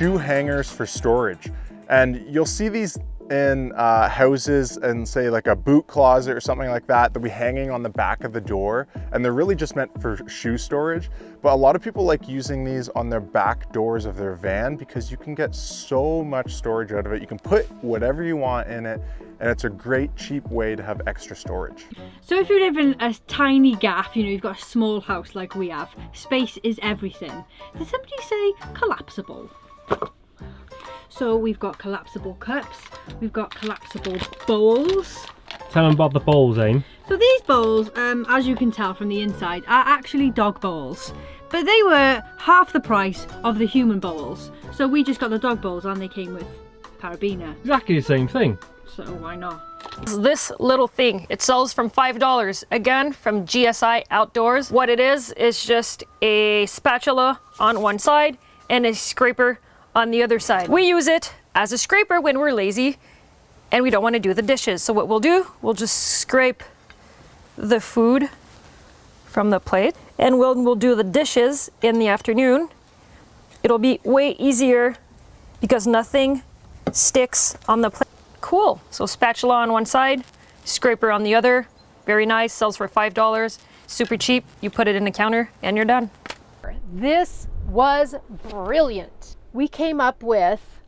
shoe hangers for storage. And you'll see these in houses and say like a boot closet or something like that, they'll be hanging on the back of the door, and they're really just meant for shoe storage. But a lot of people like using these on their back doors of their van because you can get so much storage out of it. You can put whatever you want in it, and it's a great cheap way to have extra storage. So if you live in a tiny gaff, you know, you've got a small house like we have, space is everything. Did somebody say collapsible? So we've got collapsible cups, we've got collapsible bowls. Tell them about the bowls, Aim. So these bowls, as you can tell from the inside, are actually dog bowls. But they were half the price of the human bowls. So we just got the dog bowls and they came with carabiner. Exactly the same thing. So why not? This little thing, it sells from $5, again from GSI Outdoors. What it is just a spatula on one side and a scraper on the other side. We use it as a scraper when we're lazy and we don't want to do the dishes. So what we'll do, we'll just scrape the food from the plate, and we'll do the dishes in the afternoon. It'll be way easier because nothing sticks on the plate. Cool. So spatula on one side, scraper on the other. Very nice, sells for $5. Super cheap. You put it in the counter and you're done. This was brilliant. We came up with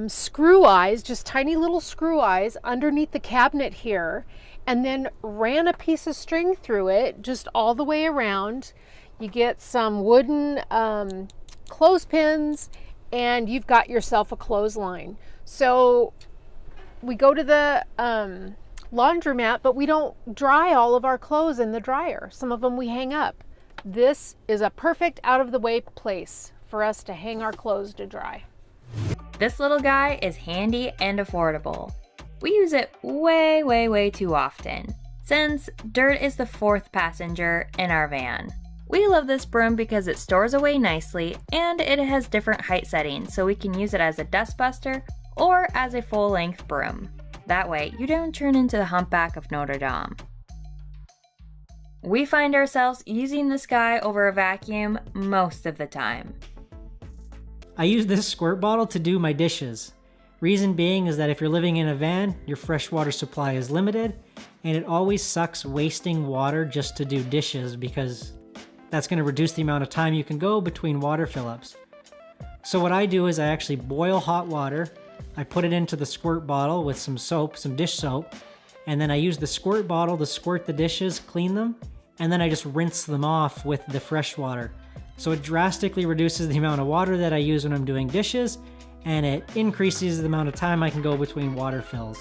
screw eyes, just tiny little screw eyes underneath the cabinet here, and then ran a piece of string through it just all the way around. You get some wooden clothespins and you've got yourself a clothesline. So we go to the laundromat, but we don't dry all of our clothes in the dryer. Some of them we hang up. This is a perfect out of the way place for us to hang our clothes to dry. This little guy is handy and affordable. We use it way too often, since dirt is the fourth passenger in our van. We love this broom because it stores away nicely and it has different height settings, so we can use it as a dust buster or as a full-length broom. That way, you don't turn into the humpback of Notre Dame. We find ourselves using this guy over a vacuum most of the time. I use this squirt bottle to do my dishes. Reason being is that if you're living in a van, your freshwater supply is limited, and it always sucks wasting water just to do dishes because that's going to reduce the amount of time you can go between water fill-ups. So what I do is I actually boil hot water, I put it into the squirt bottle with some soap, some dish soap, and then I use the squirt bottle to squirt the dishes, clean them, and then I just rinse them off with the fresh water. So it drastically reduces the amount of water that I use when I'm doing dishes, and it increases the amount of time I can go between water fills.